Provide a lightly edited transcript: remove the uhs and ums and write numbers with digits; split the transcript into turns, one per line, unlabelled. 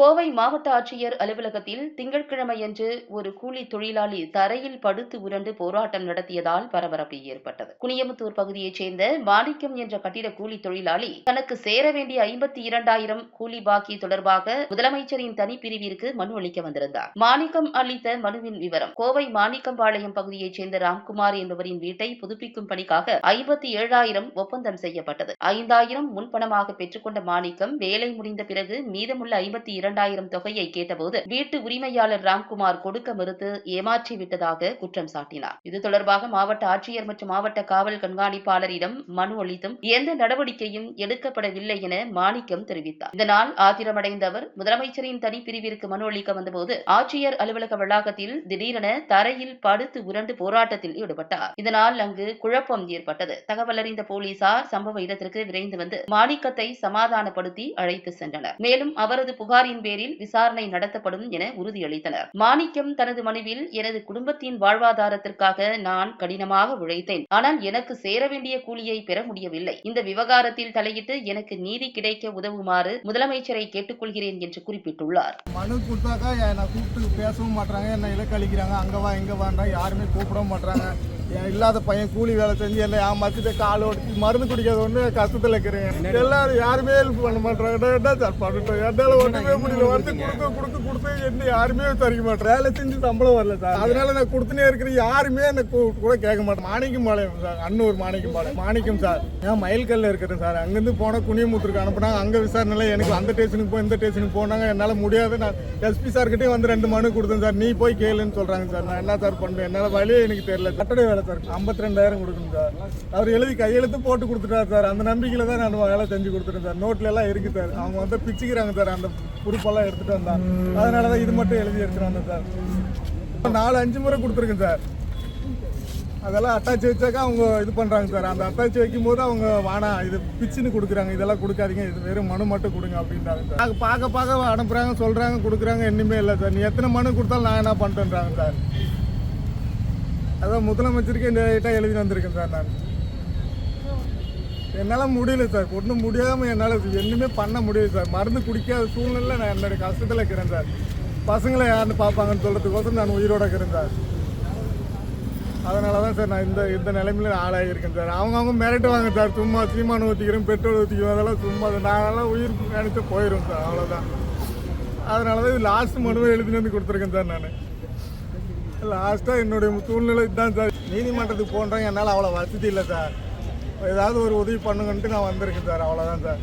கோவை மாவட்ட ஆட்சியர் அலுவலகத்தில் திங்கட்கிழமையன்று ஒரு கூலி தொழிலாளி தரையில் படுத்து உருண்டு போராட்டம் நடத்தியதால் பரபரப்பு ஏற்பட்டது. குனியமுத்தூர் பகுதியைச் சேர்ந்த மாணிக்கம் என்ற கட்டிட கூலி தொழிலாளி தனக்கு சேர வேண்டிய 52,000 கூலி பாக்கி தொடர்பாக முதலமைச்சரின் தனிப்பிரிவிற்கு மனு அளிக்க வந்திருந்தார். மாணிக்கம் அளித்த மனுவின் விவரம்: கோவை மாணிக்கம்பாளையம் பகுதியைச் சேர்ந்த ராம்குமார் என்பவரின் வீட்டை புதுப்பிக்கும் பணிக்காக 57,000 ஒப்பந்தம் செய்யப்பட்டது. 5,000 முன்பணமாக பெற்றுக்கொண்ட மாணிக்கம் வேலை முடிந்த பிறகு மீதமுள்ள 52,000 தொகையை கேட்டபோது வீட்டு உரிமையாளர் ராம்குமார் கொடுக்க மறுத்து ஏமாற்றிவிட்டதாக குற்றம் சாட்டினார். இது தொடர்பாக மாவட்ட ஆட்சியர் மற்றும் மாவட்ட காவல் கண்காணிப்பாளரிடம் மனு அளித்தும் எந்த நடவடிக்கையும் எடுக்கப்படவில்லை என மாணிக்கம் தெரிவித்தார். இதனால் ஆத்திரமடைந்த அவர் முதலமைச்சரின் தனிப்பிரிவிற்கு மனு அளிக்க வந்தபோது ஆட்சியர் அலுவலக வளாகத்தில் திடீரென தரையில் படுத்து உருண்டு போராட்டத்தில் ஈடுபட்டார். இதனால் அங்கு குழப்பம் ஏற்பட்டது. தகவல் அறிந்த போலீசார் சம்பவ இடத்திற்கு விரைந்து வந்து மாணிக்கத்தை சமாதானப்படுத்தி அழைத்து சென்றனர். மேலும் அவரது புகாரின் பேரில் விசாரணை நடத்தப்படும் என உறுதியளித்தனர். மாணிக்கம் தனது மனுவில், எனது குடும்பத்தின் வாழ்வாதாரத்திற்காக நான் கடினமாக உழைத்தேன். ஆனால் எனக்கு சேர வேண்டிய கூலியை பெற முடியவில்லை. இந்த விவகாரத்தில் தலையிட்டு எனக்கு நீதி கிடைக்க உதவுமாறு முதலமைச்சரை கேட்டுக்கொள்கிறேன் என்று குறிப்பிட்டுள்ளார்.
மனு கொடுத்தாக்கா நான் கூப்பிட்டு பேசவும் மாட்டாங்க, என்ன இலக்களிக்கிறாங்க. அங்க வா இங்க வாண்டா யாருமே கூப்பிடவும் மாட்டாங்க. இல்லாத பையன் கூலி வேலை செஞ்சு என்ன ஏமாத்திட்டு கால் ஓட்டி மருந்து குடிக்காத ஒன்று கஷ்டத்தில் இருக்கிறேன். எல்லாரும் யாருமே ஹெல்ப் பண்ண மாட்டாங்க. என்ன சார் பண்ணிட்டோம், என்னால ஒன்றுமே முடியல. வந்து கொடுத்து என்ன யாருமே தரிக்க மாட்டேன். வேலை செஞ்சு சம்பளம் வரல சார். அதனால நான் கொடுத்துனே இருக்கிறேன். யாருமே எனக்கு கூட கேட்க மாட்டேன். மாணிக்கம்பாளையம் சார், அன்னூர் மாணிக்கம்பாளையம். மாணிக்கம் சார், நான் மயில்கல்ல இருக்கிறேன் சார். அங்கேருந்து போனால் குனியமுத்தூருக்கு அனுப்புனாங்க. அங்கே விசாரணையில் எனக்கு அந்த ஸ்டேஷனுக்கு போய் இந்த ஸ்டேஷனுக்கு போனாங்க. என்னால் முடியாது. நான் எஸ்பி சார்கிட்டே வந்து 2 மனு கொடுத்தேன் சார். நீ போய் கேளுன்னு சொல்கிறாங்க சார். நான் என்ன சார் பண்ணுறேன், என்னால் வழியே எனக்கு தெரியல. கட்டட வேலை சார், 52,000 கொடுக்கணும் சார். அவர் எழுதி கையெழுத்து போட்டு கொடுத்துட்டார் சார். அந்த நம்பிக்கையில் தான் நான் வேலை செஞ்சு கொடுத்துட்டேன் சார். நோட்ல எல்லாம் இருக்கு சார். அவங்க வந்து பிச்சுக்கிறாங்க சார். அந்த பொறுப்பெல்லாம் எடுத்துட்டு வந்தாங்க. அதனால தான் இது மட்டும் எழுதி எடுத்துட்டு வந்தேன் சார். 4-5 முறை கொடுத்துருக்கேன் சார். அதெல்லாம் அட்டாச் வச்சாக்கா அவங்க இது பண்ணுறாங்க சார். அந்த அட்டாச் வைக்கும் போது அவங்க வானா இது பிச்சுன்னு கொடுக்குறாங்க. இதெல்லாம் கொடுக்காதீங்க, இது வெறும் மனு மட்டும் கொடுங்க அப்படின்றாங்க சார். பார்க்க அனுப்புகிறாங்க, சொல்கிறாங்க, கொடுக்குறாங்க. என்னமே இல்லை சார். நீ எத்தனை மனு கொடுத்தாலும் நான் என்ன பண்ணுறேன்றாங்க சார். அதான் முதலமைச்சருக்கு இந்த டேட்டாக எழுதி வந்திருக்கேன் சார். நான் என்னால் முடியல சார். ஒன்றும் முடியாமல் என்னால் ஒன்றுமே பண்ண முடியல சார். மருந்து குடிக்காத சூழ்நிலை நான் என்னுடைய கஷ்டத்தில் இருக்கிறேன் சார். பசங்களை யாருன்னு பார்ப்பாங்கன்னு சொல்கிறதுக்கோசரம் நான் உயிரோட இருக்கிறேன் சார். அதனால தான் சார் நான் இந்த நிலைமையில ஆளாகியிருக்கேன் சார். அவங்க மிரட்டுவாங்க சார். சும்மா சீமானு ஊற்றிக்கிறேன், பெட்ரோல் ஊற்றிக்கிறோம், அதெல்லாம் சும்மா நாங்கெல்லாம் உயிர் நினைச்சு போயிடும் சார். அவ்வளோதான். அதனால தான் இது லாஸ்ட் மனுவை எழுதினு வந்து கொடுத்துருக்கேன் சார். நான் லாஸ்ட்டாக என்னுடைய சூழ்நிலை இதுதான் சார். நீதிமன்றத்துக்கு போன்றாங்க. என்னால் அவ்வளோ வசதி இல்லை சார். ஏதாவது ஒரு உதவி பண்ணுங்கன்ட்டு நான் வந்திருக்கேன் சார். அவ்வளோதான் சார்.